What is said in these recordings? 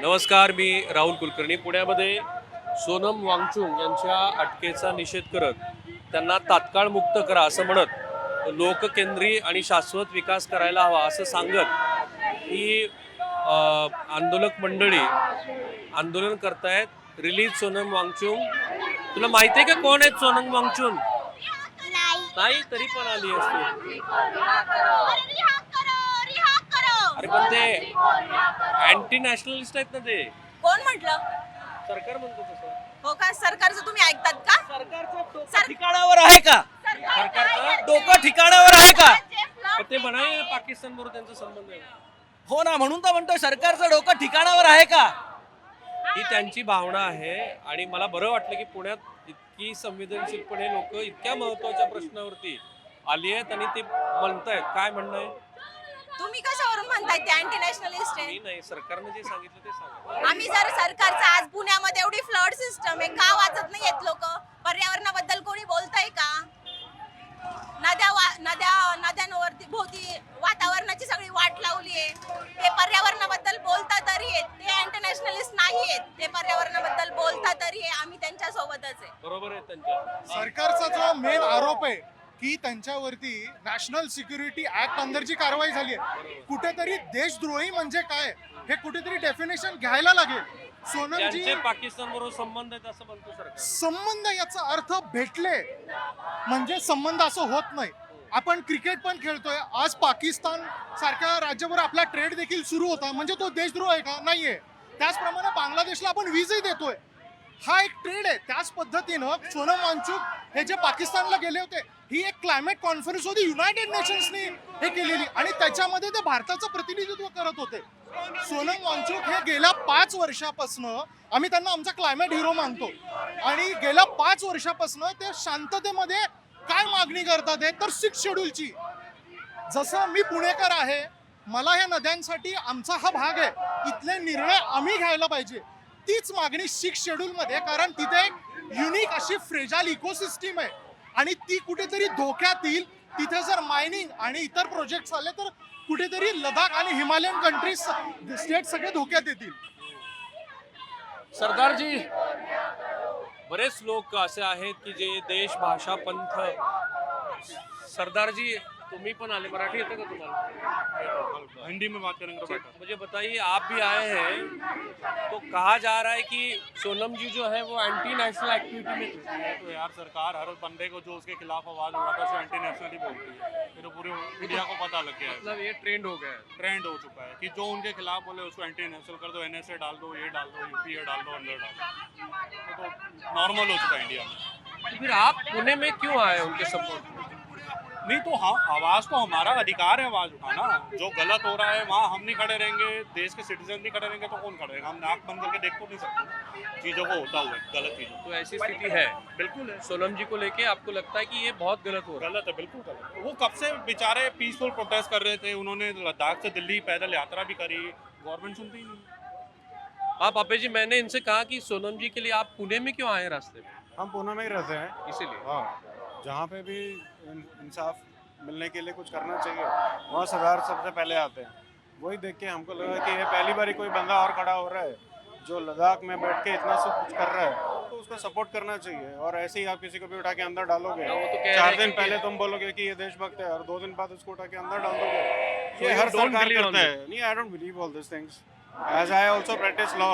नमस्कार, मी राहुल कुलकर्णी. पुण्यामध्ये सोनम वांगचुक यांच्या अटकेचा निषेध करत त्यांना तात्काळ मुक्त करा असं म्हणत लोककेंद्री आणि शाश्वत विकास करायला हवा असं सांगत ही आंदोलक मंडळी आंदोलन करतायत. रिलीज सोनम वांगचुक. तुला माहिती आहे का कोण आहेत सोनम वांगचुक? नाही तरी पण आली असते. अरे पण ते अँटी नॅशनलिस्ट आहेत ना ते. कोण म्हटलं? सरकार म्हणतो तसं. हो का? सरकारचं तुम्ही ऐकतात का? सरकारचं ठिकाणावर आहे का? सरकारचं डोकं ठिकाणावर आहे का? ते म्हणाले पाकिस्तान बरोबर त्यांचा संबंध आहे. हो ना, म्हणून तर म्हणतो सरकारचं डोकं ठिकाणावर आहे का? ही त्यांची भावना आहे आणि मला बरं वाटलं की पुण्यात इतकी संवेदनशीलपणे लोक इतक्या महत्वाच्या प्रश्नावरती आली आहेत आणि ते म्हणतायत. काय म्हणणं आहे? तुम्ही कशावरून म्हणताय ते अँटी नॅशनलिस्ट आहे? मी नाही, सरकारने जे सांगितलं ते सांगितलं. आम्ही जर सरकारचं आज पुण्यामध्ये एवढी फ्लड सिस्टम आहे, का वाचत नाहीयेत लोक? पर्यावरणाबद्दल कोणी बोलतंय का? नद्यांवरती भोवती वातावरणाची सगळी वाट लावली आहे. ते पर्यावरणाबद्दल बोलता तरी आहेत. ते इंटरनॅशनलिस्ट नाही आहेत. ते पर्यावरणाबद्दल बोलता तरी आहे. आम्ही त्यांच्या सोबतच आहे. बरोबर आहे त्यांच्या. सरकारचा जो मेन आरोप आहे की त्यांच्यावरती नॅशनल सिक्युरिटी ऍक्ट अंदर जी कारवाई झाली आहे, कुठेतरी देशद्रोही म्हणजे काय हे कुठेतरी डेफिनेशन घ्यायला लागेल. सोनमजी त्यांचे पाकिस्तान बरोबर संबंध आहेत असं म्हणतो सरकार. संबंध याचा अर्थ भेटले म्हणजे संबंध असं होत नाही. आपण क्रिकेट पण खेळतोय, आज पाकिस्तान सारख्या राज्यावर आपला ट्रेड देखील सुरू होता, म्हणजे तो देशद्रोह आहे का? नाहीये. त्याचप्रमाणे बांगलादेशला आपण विजही देतोय, हा एक ट्रेड आहे. त्याच पद्धतीनं सोनम वांगचुक हे जे पाकिस्तानला गेले होते, ही एक क्लायमेट कॉन्फरन्स होती युनायटेड नेशन्सनी हे केलेली आणि त्याच्यामध्ये ते भारताचं प्रतिनिधित्व करत होते. सोनम वांगचुक हे गेल्या 5 वर्षापासून आम्ही त्यांना आमचा क्लायमेट हिरो मानतो आणि गेल्या 5 वर्षापासून ते शांततेमध्ये काय मागणी करतात आहे तर 6 शेड्यूलची. जसं मी पुणेकर आहे, मला ह्या नद्यांसाठी आमचा हा भाग आहे, इथले निर्णय आम्ही घ्यायला पाहिजे. तीच मागणी 6 शेड्यूलमध्ये, कारण तिथे एक युनिक अशी फ्रेजाइल इकोसिस्टीम आहे आणि ती कुठेतरी धोक्यात येईल. तिथे जर मायनिंग आणि इतर प्रोजेक्ट्स आले तर कुठेतरी लडाख आणि हिमालयन कंट्रीज स्टेट सगळे धोक्यात येतील. सरदारजी, बरेच लोक असे आहेत की जे देश भाषा पंथ. सरदारजी, तुम्ही पण आले. मराठी येतं का तुम्हाला? हिंदी में बात करेंगे तो बेटर। मुझे बताइए, आप भी आए हैं तो कहा जा रहा है कि सोनम जी जो है वो एंटी नेशनल एक्टिविटी में थे. तो यार सरकार हर बंदे को जो उसके खिलाफ आवाज उठाता है उसे एंटी नेशनल ही बोलती है। ये तो पूरी इंडिया को पता लग गया है, मतलब ये ट्रेंड हो गया है. ट्रेंड हो चुका है कि जो उनके खिलाफ बोले उसको एंटी नेशनल कर दो, एनएसए डाल दो, ये डाल दो, यूपी ये डाल दो, अंदर डाल दो। तो नॉर्मल हो चुका है इंडिया में। तो फिर आप पुणे में क्यों आए उनके सपोर्ट में? नहीं तो हाँ, आवाज तो हमारा अधिकार है आवाज उठाना। जो गलत हो रहा है वहाँ हम नहीं खड़े रहेंगे, देश के सिटीजन नहीं खड़े रहेंगे तो कौन खड़े रहेगा? हम नाक बंद करके देख तो नहीं सकते चीजों को होता हुआ, गलत चीजों। तो ऐसी स्थिति है. बिल्कुल है, सोनम जी को लेके आपको लगता है कि ये बहुत गलत हो रहा है? गलत है, बिल्कुल गलत है। वो कब से बेचारे पीसफुल प्रोटेस्ट कर रहे थे, उन्होंने लद्दाख से दिल्ली पैदल यात्रा भी करी, गवर्नमेंट सुनती ही नहीं। आप आपे जी, मैंने इनसे कहा कि सोनम जी के लिए आप पुणे में क्यों आए रास्ते में, हम पुणे में ही रहते हैं। इसीलिए. हाँ, जहाँ पे भी इंसाफ मिलने के लिए कुछ करना चाहिए वहाँ सरदार सबसे पहले आते हैं। वही देख के हमको लगा कि ये पहली बार कोई बंदा और खड़ा हो रहा है जो लद्दाख में बैठ के इतना सब कुछ कर रहा है, तो उसको सपोर्ट करना चाहिए। और ऐसे ही आप किसी को भी उठा के अंदर डालोगे, वो तो कह रहे 4 हैं दिन कि- पहले तुम बोलोगे कि ये देशभक्त है और 2 दिन बाद उसको उठा के अंदर डाल दोगे, So ये you हर don't सरकार believe on करता है। नहीं, I don't believe all this things, as I also practice law,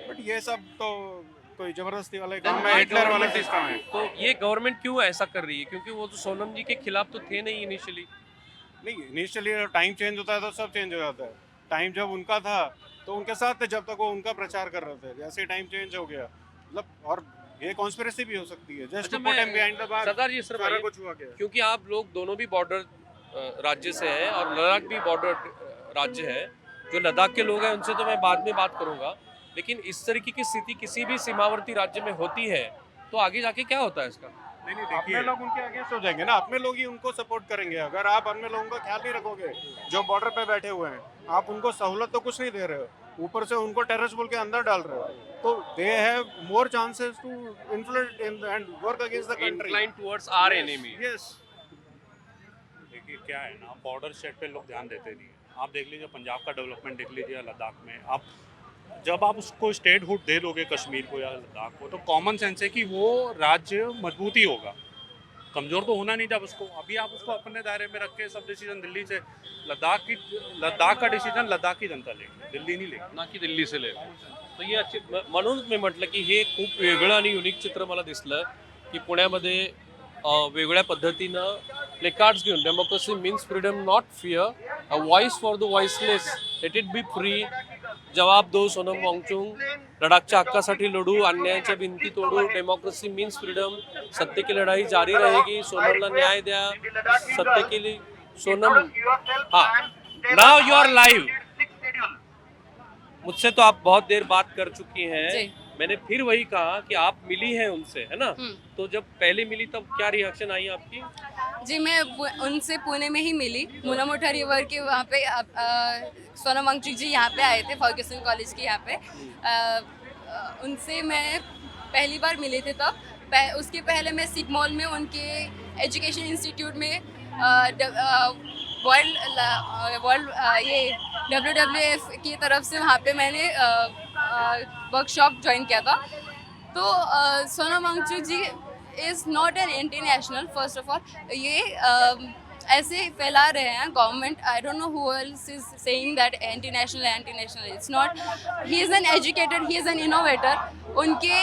but ये सब तो कोई जबरदस्ती वाले काम में हिटलर वाला सिस्टम है। तो ये गवर्नमेंट क्यों ऐसा कर रही है? क्योंकि वो तो सोनम जी के खिलाफ तो थे नहीं इनिशियली. नहीं, इनिशियली टाइम चेंज होता है तो सब चेंज हो जाता है। टाइम जब उनका था तो उनके साथ थे जब तक वो उनका प्रचार कर रहे थे, जैसे टाइम चेंज हो गया मतलब, और ये कॉन्स्पिरेसी भी हो सकती है, just to put him behind the bar. Sardar ji, सिर्फ सारा ये- कुछ हुआ क्या? क्योंकि आप लोग दोनों भी बॉर्डर राज्य से हैं और लद्दाख भी बॉर्डर राज्य है. जो लद्दाख के लोग हैं उनसे तो मैं बाद में बात करूंगा, लेकिन इस तरीके की स्थिति किसी भी सीमावर्ती राज्य में होती है तो आगे जाके क्या होता है इसका? नहीं अपने लोग उनके अगेंस्ट हो जाएंगे ना, अपने लोग ही उनको सपोर्ट करेंगे। अगर आप अपने लोगों का ख्याल नहीं रखोगे जो बॉर्डर पे बैठे हुए हैं, आप उनको सहूलत तो कुछ नहीं दे रहे हो, ऊपर से उनको टेररिस्ट बोल के अंदर डाल रहे हो, तो they have more chances to influence in and work against the country. Inclined towards our enemy. Yes, देखिए क्या है ना, बॉर्डर स्टेट पे लोग ध्यान देते नहीं है। आप देख लीजिए पंजाब का डेवलपमेंट देख लीजिए, लद्दाख में आप जब आप उसको स्टेटहुड दे दोगे कश्मीर को या लद्दाख को, तो कॉमन सेंस है कि वो राज्य मजबूत ही होगा, कमज़ोर तो होना नहीं। जब उसको अभी आप उसको अपने दायरे में रख के सब डिसीजन दिल्ली से, लद्दाख का डिसीजन लद्दाख की जनता लेगी, दिल्ली नहीं लेगी। ना की दिल्ली से ले तर हे अच्छे म्हणून मी म्हटलं की हे खूप वेगळं आणि युनिक चित्र मला दिसलं की पुण्यामध्ये वेगळ्या पद्धतीनं प्लेकार्ड्स घेऊन democracy means freedom not fear, a voice for the voiceless, let it be free, जवाब दो सोनम वांगचुक, लडाखच्या हक्कासाठी लढू, अन्यायाच्या भिंती तोडू, डेमोक्रेसी मीन्स फ्रीडम, सत्य की लढाई जारी रहेगी, सोनमला न्याय द्या, सत्य के लिए सोनम। हाँ, नाउ यू आर लाइव। मुझसे तो आप बहुत देर बात कर चुकी हैं, जी। मैंने फिर वही कहा कि आप मिली हैं उनसे, है ना? तो जब पहले मिली तब क्या रिएक्शन आई आपकी? जी मैं उनसे पुणे में ही मिली, मुला मोठा रिवर के वहाँ पे सोनम वांगचुक जी यहाँ पे आए थे फर्ग्यूसन कॉलेज के यहाँ पे। उनसे मैं पहली बार मिले थे तब। उसके पहले मैं सिगमॉल में उनके एजुकेशन इंस्टीट्यूट में वर्ल्ड ये WWF की तरफ से वहाँ पे मैंने वर्कशॉप ज्वाइन किया था। तो Sonam Wangchuk ji is not an international, first of all ये ऐसे फैला रहे हैं government, I don't know who else is saying that international, it's not. He is an educated, he is an innovator. उनके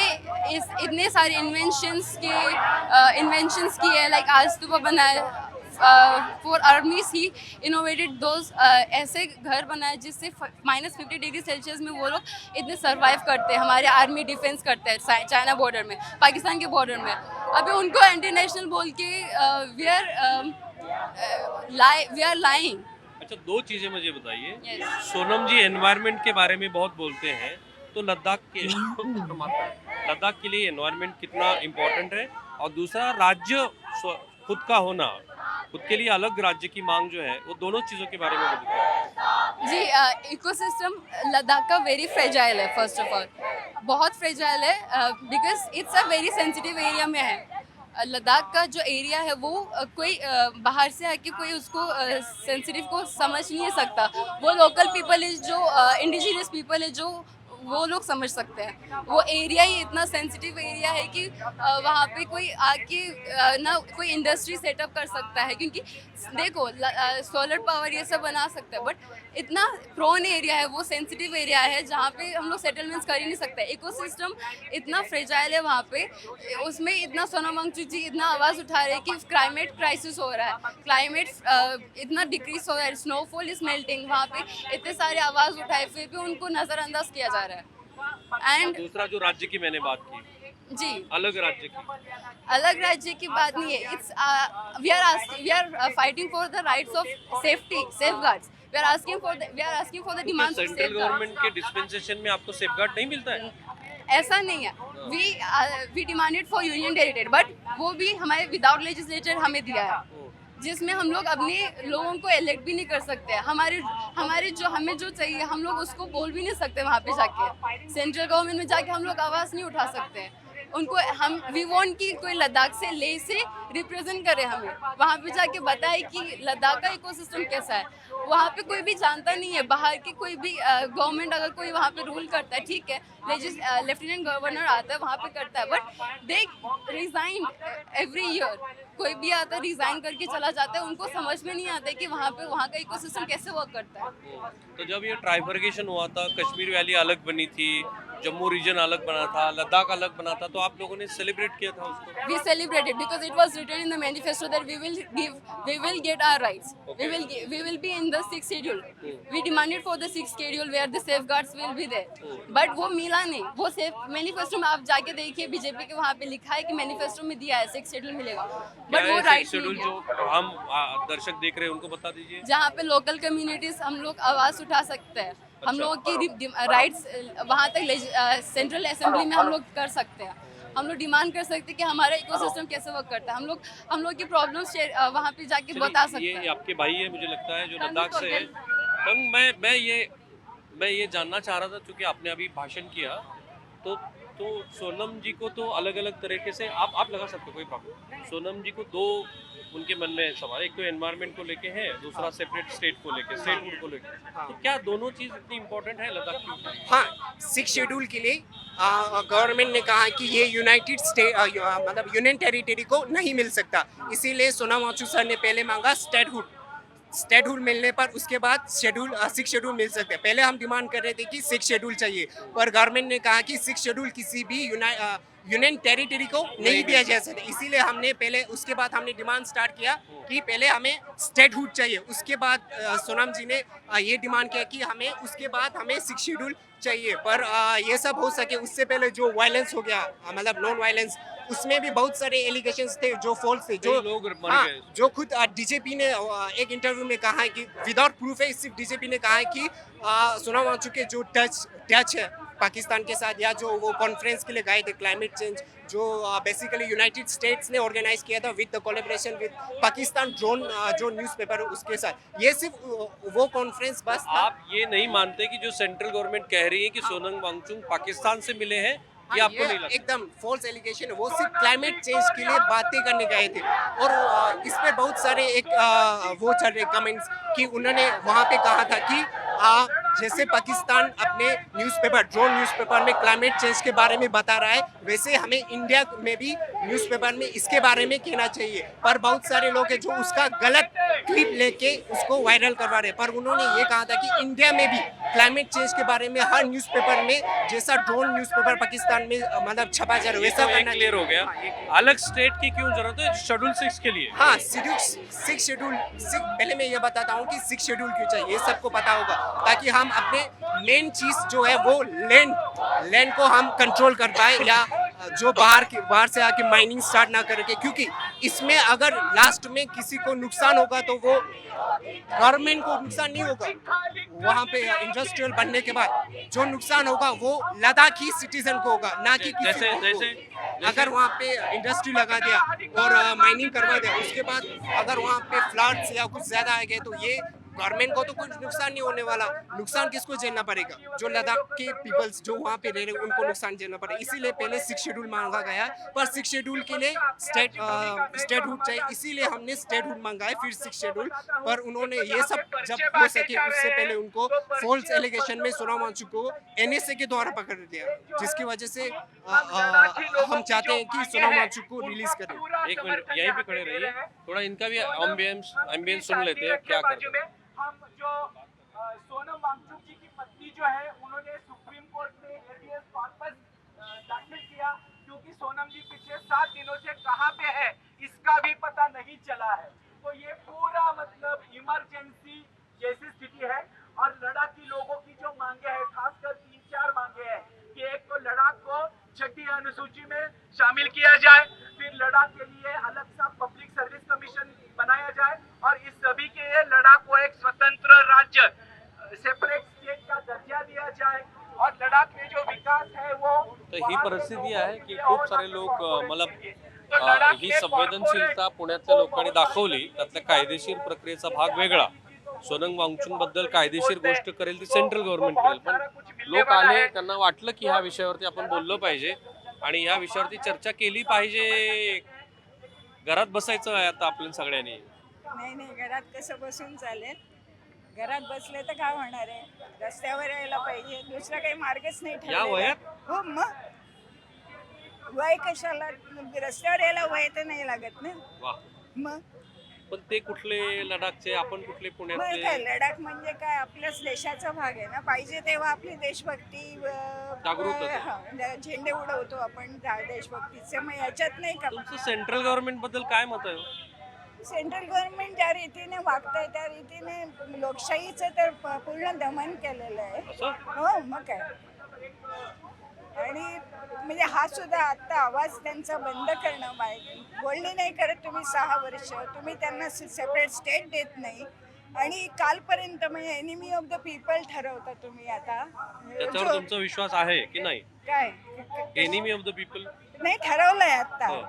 इस इतने सारे इन्वेंशंस किए हैं, लाइक आज सुबह बनाया फॉर आर्मीज ही इनोवेटेड दोज, ऐसे घर बनाए जिससे -50 डिग्री सेल्सियस में वो लोग इतने सर्वाइव करते हैं। हमारे आर्मी डिफेंस करते हैं चाइना बॉर्डर में, पाकिस्तान के बॉर्डर में। अभी उनको इंटरनेशनल बोल के वी आर लाइंग। अच्छा, दो चीजें मुझे बताइए। Yes. सोनम जी एनवायरनमेंट के बारे में बहुत बोलते हैं, तो लद्दाख के लिए एनवायरनमेंट कितना इम्पोर्टेंट है? और दूसरा, राज्य खुद का होना, खुद के लिए अलग राज्य की मांग जो है, वो दोनों चीज़ों के बारे में बताइए। जी इकोसिस्टम लद्दाख का वेरी फ्रेजाइल है, फर्स्ट ऑफ ऑल बहुत फ्रेजाइल है, because it's a very sensitive area में है। लद्दाख का जो एरिया है वो कोई बाहर से आके कोई उसको सेंसिटिव को समझ नहीं सकता। वो लोकल पीपल है, जो इंडिजिनियस पीपल है, जो वो लोग समझ सकते हैं। वो एरिया ही इतना सेंसिटिव एरिया है कि वहाँ पे कोई आके ना कोई इंडस्ट्री सेटअप कर सकता है, क्योंकि देखो सोलर पावर ये सब बना सकता है, बट इतना प्रोन एरिया है, वो सेंसिटिव एरिया है जहाँ पे हम लोग सेटलमेंट्स कर ही नहीं सकते। इकोसिस्टम इतना फ्रेजाइल है वहाँ पे, उसमें इतना सोनम वांगचुक जी इतना आवाज़ उठा रहे हैं कि क्लाइमेट क्राइसिस हो रहा है, क्लाइमेट इतना डिक्रीज हो रहा है, स्नोफॉल इज मेल्टिंग, वहाँ पे इतने सारे आवाज़ उठाए फिर भी उनको नज़रअंदाज किया जा रहा है। एंड दूसरा जो राज्य की मैंने बात की, जी अलग राज्य की बात नहीं है। It's we are fighting for the rights of safety, safeguards. We are asking for the demands of central government के डिस्पेंसेशन में आपको सेफगार्ड नहीं मिलता है? ऐसा नहीं है। We demanded for union territory, but वो भी हमारे विदाउट लेजिस्लेचर हमें दिया है, जिसमें हम लोग अपने लोगों को इलेक्ट भी नहीं कर सकते हैं। हमारे जो हमें जो चाहिए हम लोग उसको बोल भी नहीं सकते। वहाँ पे जाके सेंट्रल गवर्नमेंट में जाके हम लोग आवाज़ नहीं उठा सकते हैं। उनको हम वी वांट कि कोई लद्दाख से ले से रिप्रेजेंट करे, हमें वहाँ पे जाके बताए कि लद्दाख का इकोसिस्टम कैसा है। वहाँ पे कोई भी जानता नहीं है, बाहर की कोई भी गवर्नमेंट अगर कोई वहाँ पे रूल करता है, ठीक है, लेफ्टिनेंट गवर्नर आता है वहाँ पे करता है, but they resign every year. कोई भी आता है रिजाइन करके चला जाता है, उनको समझ में नहीं आता है कि वहाँ का इकोसिस्टम कैसे वर्क करता है। तो जब ये ट्राइफर्गेशन हुआ था, कश्मीर वैली अलग बनी थी, जम्मू रीजन अलग बना था, लद्दाख अलग बना था, तो आप लोगों ने सेलिब्रेट किया था उसको? We celebrated because it was written in the manifesto that we will get our rights. Okay. We will be in the 6th schedule. We demanded for the 6th schedule where the safeguards will be there. But वो मिला नहीं। वो manifesto में आप जाके देखिए, BJP के वहाँ पे लिखा है कि मैनिफेस्टो में दिया है 6th शेड्यूल मिलेगा, बट वो राइट शेड्यूल जो हम दर्शक देख रहे हैं उनको बता दीजिए। जहाँ पे लोकल कम्युनिटीज हम लोग आवाज़ उठा सकते हैं, हम लोगों की राइट्स वहाँ तक सेंट्रल असेंबली में हम लोग कर सकते हैं। हम लोग डिमांड कर सकते हैं कि हमारा इकोसिस्टम कैसे वर्क करता है। हम लोग की प्रॉब्लम्स वहाँ पे जाके बता सकते हैं। ये आपके भाई है मुझे लगता है, जो लद्दाख से है। तो मैं ये जानना चाह रहा था, क्योंकि आपने अभी भाषण किया, तो सोनम जी को तो अलग अलग तरीके से आप लगा सकते हो, कोई प्रॉब्लम। सोनम जी को दो उनके मन में सवाल, एक तो एनवायरनमेंट को लेके है, दूसरा सेपरेट स्टेट को लेके, स्टेटहुड को लेके। तो क्या दोनों चीज इतनी इंपॉर्टेंट है लद्दाख की? हाँ, 6 शेड्यूल के लिए गवर्नमेंट ने कहा कि ये यूनाइटेड स्टेट मतलब यूनियन टेरिटरी को नहीं मिल सकता, इसीलिए सोनम वांगचुक सर ने पहले मांगा स्टेटहुड मिलने पर उसके बाद शेड्यूल 6 शेड्यूल मिल सकते हैं। पहले हम डिमांड कर रहे थे कि 6 शेड्यूल चाहिए, पर गवर्नमेंट ने कहा कि 6 शेड्यूल किसी भी यूनियन टेरिटरी को नहीं दिया जा सकता, इसीलिए हमने पहले उसके बाद हमने डिमांड स्टार्ट किया कि पहले हमें स्टेटहुड चाहिए। उसके बाद सोनम जी ने ये डिमांड किया कि हमें उसके बाद हमें 6 शेड्यूल चाहिए, पर ये सब हो सके उससे पहले जो वायलेंस हो गया, मतलब नॉन वायलेंस, उसमें भी बहुत सारे एलिगेशंस थे जो फॉल्स थे, जो लोग मर हाँ, गए। जो खुद डीजेपी ने एक इंटरव्यू में कहा है कि विदाउट प्रूफ है, सिर्फ डीजेपी ने कहा है कि सोनम वांगचुक के जो टच है पाकिस्तान के साथ, या जो वो कॉन्फ्रेंस के लिए गए थे क्लाइमेट चेंज, जो बेसिकली यूनाइटेड स्टेट्स ने ऑर्गेनाइज किया था with the collaboration with Pakistan drone जो न्यूज़पेपर उसके साथ, ये सिर्फ वो कॉन्फ्रेंस बस था। आप ये नहीं मानते कि जो सेंट्रल गवर्नमेंट कह रही है कि सोनम वांगचुक पाकिस्तान से मिले हैं, ये आपको नहीं लगता? एकदम फॉल्स एलिगेशन है, वो सिर्फ क्लाइमेट चेंज के लिए बातें करने गए थे। और इस पे बहुत सारे वो चल रहे कमेंट्स कि उन्होंने वहाँ पे कहा था कि जैसे पाकिस्तान अपने न्यूज़पेपर ड्रोन न्यूज़पेपर में क्लाइमेट चेंज के बारे में बता रहा है, वैसे हमें इंडिया में भी न्यूज़पेपर में इसके बारे में कहना चाहिए। पर बहुत सारे लोग हैं जो उसका गलत क्लिप लेके उसको वायरल करवा रहे हैं, पर उन्होंने ये कहा था कि इंडिया में भी क्लाइमेट चेंज के बारे में हर न्यूज़पेपर में जैसा ड्रोन न्यूज़पेपर पाकिस्तान में मतलब छपा जा रहा है वैसा करना क्लियर हो गया। अलग स्टेट की क्यों जरूरत है शेड्यूल 6 के लिए? हाँ, सिक्स शेड्यूल पहले मैं ये बताता हूँ कि 6 शेड्यूल क्यों चाहिए, ये सबको पता होगा, ताकि हम अपने मेन चीज जो है वो लैंड को हम कंट्रोल कर पाए, या जो बाहर से आके माइनिंग स्टार्ट ना करके, क्योंकि इसमें अगर लास्ट में किसी को नुकसान होगा तो वो गवर्नमेंट को नुकसान नहीं होगा, वहाँ पे इंडस्ट्रियल बनने के बाद जो नुकसान होगा वो लद्दाखी सिटीजन को होगा, ना कि किसी को। अगर वहाँ पे इंडस्ट्री लगा दिया और माइनिंग करवा दिया, उसके बाद अगर वहाँ पे फ्लड्स या कुछ ज्यादा आ गए, तो ये गवर्नमेंट को तो कुछ नुकसान नहीं होने वाला, नुकसान किसको झेलना पड़ेगा? जो लद्दाख के पीपल्स जो वहाँ पे रह रहे उनको नुकसान झेलना पड़ेगा। इसीलिए पहले 6 शेड्यूल मांगा गया, पर 6 शेड्यूल के लिए स्टेटहुड चाहिए, इसीलिए हमने स्टेटहुड मांगा है, फिर 6 शेड्यूल। पर उन्होंने ये सब जब हो सके उससे पहले उनको फॉल्स एलिगेशन में सोनम वांगचुक को NSA के द्वारा पकड़ दिया, जिसकी वजह से हम चाहते हैं कि सोनम वांगचुक को रिलीज करें। एक मिनट यहीं पे खड़े रहिए, थोड़ा इनका भी एम्बियंस सुन लेते हैं क्या करते हैं। हम जो सोनम वांगचुक जी की पत्नी जो है, उन्होंने सुप्रीम कोर्ट में हेबियस कॉर्पस दाखिल किया, क्योंकि सोनम जी पिछले 7 दिनों से कहाँ पे है इसका भी पता नहीं चला है। तो ये पूरा मतलब इमरजेंसी जैसी स्थिति है। और लद्दाख की लोगों की जो मांगे हैं, खासकर 3-4 मांगे हैं कि एक तो लद्दाख को 6ठी अनुसूची में शामिल किया जाए, फिर लद्दाख के लिए अलग सा पब्लिक सर्विस कमीशन बनाया जाए, और इस सभी के लिए लद्दाख को एक स्वतंत्र राज्य सेपरेट स्टेट का दर्जा दिया जाए, और लद्दाख में जो विकास है वो। तर ही परिस्थिती आहे की खूप सारे लोक मतलब ही संवेदनशीलता पुण्यातल्या लोकांनी दाखवली, त्यातल्या कायदेशीर प्रक्रियेचा भाग वेगळा। सोनम वांगचुक बद्दल कायदेशीर गोष्ट करेल ती सेंट्रल गव्हर्नमेंट करेल, पण लोक आले, त्यांना वाटलं की ह्या विषयावरती आपण बोललो पाहिजे आणि ह्या विषयावरती चर्चा केली पाहिजे। घरात बसायचं आहे आता आपल्या सगळ्यांनी। नाही, घरात कसं बसून चालेल? घरात बसले तर काय होणार आहे? रस्त्यावर यायला पाहिजे, दुसरा काही मार्गच नाही या ठरलेला. वयात? हो, मग वय कशाला? रस्त्यावर यायला वय तर नाही लागत ना. वाह, मग पण ते कुठले लडाखचे, आपण कुठले काय पुण्यातले? लडाख म्हणजे काय आपल्याच देशाचा भाग आहे ना. पाहिजे तेव्हा आपली देशभक्ती जागृत होते. झेंडे उडवतो आपण देशभक्तीचे. मग याच्यात नाही का तुमचं सेंट्रल गव्हर्नमेंट बद्दल काय मत आहे? सेंट्रल गव्हर्नमेंट ज्या रीतीने वागतंय त्या रीतीने लोकशाहीचं तर पूर्ण दमन केलेलं आहे. असं हो, मग काय. आणि म्हणजे हा सुद्धा आत्ता आवाज त्यांचा बंद करणं पाहिजे. बोलणी नाही करत तुम्ही 6 वर्ष, तुम्ही त्यांना सेपरेट स्टेट देत नाही, आणि कालपर्यंत म्हणजे एनिमी ऑफ द पीपल ठरवता तुम्ही आता. त्याच्यावर तुमचा विश्वास आहे की नाही? काय एनिमी ऑफ द पीपल नाही ठरवलंय आता. हो.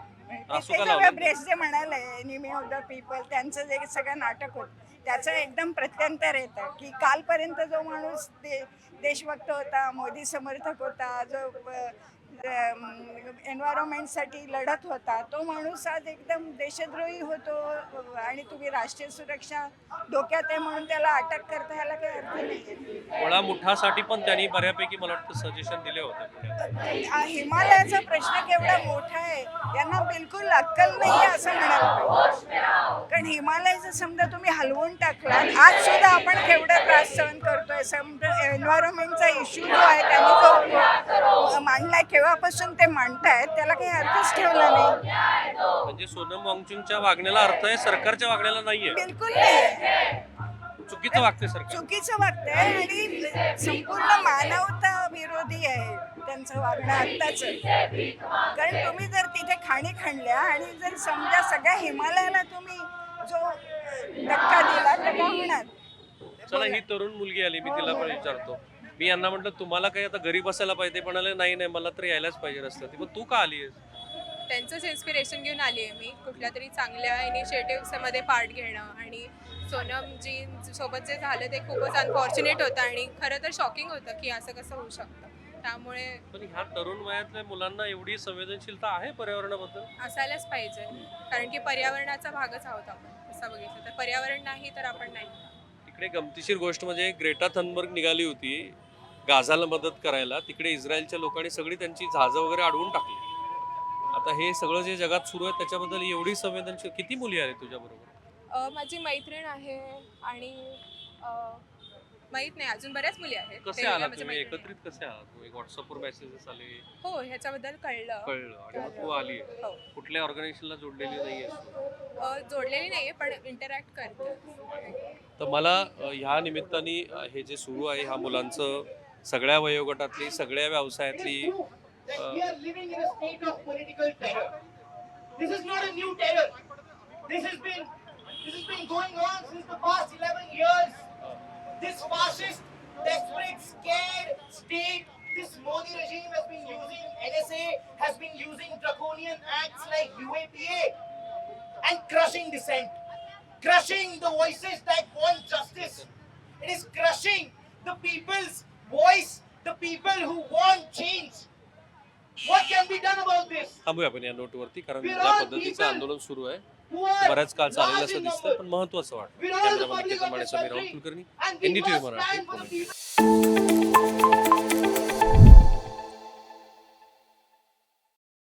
असं का लावलं? प्रेस जे म्हणाले एनिमी ऑफ द पीपल, त्यांचं जे सगळं नाटक होतं त्याचं एकदम प्रत्यंतर येतं की कालपर्यंत जो माणूस देशभक्त होता, मोदी समर्थक होता, जो एन्व्हायरमेंटसाठी लढत होता, तो माणूस आज एकदम देशद्रोही होतो आणि तुम्ही राष्ट्रीय सुरक्षा धोक्यात आहे म्हणून त्याला अटक करता, ह्याला काही अर्थ नाही. गोळा मुठासाठी पण त्यांनी बऱ्यापैकी मला वाटतं सजेशन दिले होते पुण्यात. हिमालयाचा प्रश्न केवढा मोठा आहे, यांना बिलकुल अक्कल नाही आहे असं म्हणायला पाहिजे. कारण हिमालयाचं समजा तुम्ही हलवून टाकला, आज सुद्धा आपण केवढा त्रास सहन करतोय. समजा एन्व्हायरमेंटचा इश्यू जो आहे त्यांनी जो मांडलाय, केव्हापासून ते मांडतायत त्याला काही अर्थच ठेवला नाही. म्हणजे सोनम वांगचुकच्या वागण्याला अर्थ आहे, सरकारच्या वागण्याला नाहीये. बिलकुल नाही, चुकीचं वागते सरकार. चुकीचं वागतंय आणि संपूर्ण मानवता विरोधी आहे त्यांचं वागणं आत्ताच. कारण तुम्ही जर तिथे खाणी खणल्या आणि जर समजा सगळ्या हिमालयाला तुम्ही जो धक्का दिला तर काय होणार. चला, ही तरुण मुलगी आली, मी तिला पण विचारतो. मी यांना म्हटलं तुम्हाला काही आता घरी बसायला पाहिजे, म्हणाले नाही नाही मला तर यायलाच पाहिजे रस्त्यात. पण तू का आली आहेस? त्यांचंच इन्स्पिरेशन घेऊन आली आहे मी, कुठल्या तरी चांगल्या इनिशिएटिव्हमध्ये पार्ट घेणं. आणि सोनमजी सोबत जे झालं ते खूपच अनफॉर्च्युनेट होतं आणि खरं तर शॉकिंग होतं की असं कसं होऊ शकतं. त्यामुळे पण ह्या तरुण वयातल्या मुलांना एवढी संवेदनशीलता आहे पर्यावरणाबद्दल? असायलाच पाहिजे, कारण की पर्यावरणाचा भागच आहोत आपण. असं बघितलं तर पर्यावरण नाही तर आपण नाही. तिकडे गमतीशीर गोष्ट म्हणजे ग्रेटा थनबर्ग निघाली होती गाझाला मदत करायला. तिकडे इस्रायलच्या लोकांनी सगळी त्यांची जहाजं वगैरे अडवून टाकली. आता हे सगळं जे जगात सुरू आहे त्याच्याबद्दल एवढी संवेदनशील. किती मुली आले तुझ्या बरोबर? माझी मैत्रीण आहे आणि माहित नाही, अजून बऱ्याच मुली आहेत. कसे आलात तुम्ही एकत्रित? कसे आहात? एक व्हॉट्सअपवर मेसेजेस आले? हो, ह्याच्याबद्दल कळलं आणि मग तू आली? हो. कुठल्या ऑर्गनायझेशनला जोडलेली नाहीये? जोडलेली नाहीये पण इंटरॅक्ट करते. तर मला ह्या निमित्ताने हे जे सुरू आहे ह्या मुलांचं, सगळ्या वयोगटातली, सगळ्या व्यवसायातली, We are living in a state of political terror. This is not a new terror. This has been going on since the past 11 years. This fascist, desperate, scared state, this Modi regime has been using, NSA has been using draconian acts like UAPA and crushing dissent, crushing the voices that want justice. It is crushing the people's voice, the people who want change. What can be done about this? थांबूया आपण या नोटवरती, कारण ज्या पद्धतीचं आंदोलन सुरू आहे बऱ्याच काळ चालेल असं दिसतंय, पण महत्वाचं वाटतं. कॅमेरामॅन निकेतन माने, समीर राऊत कुलकर्णी, NDTV मराठी, पुणे.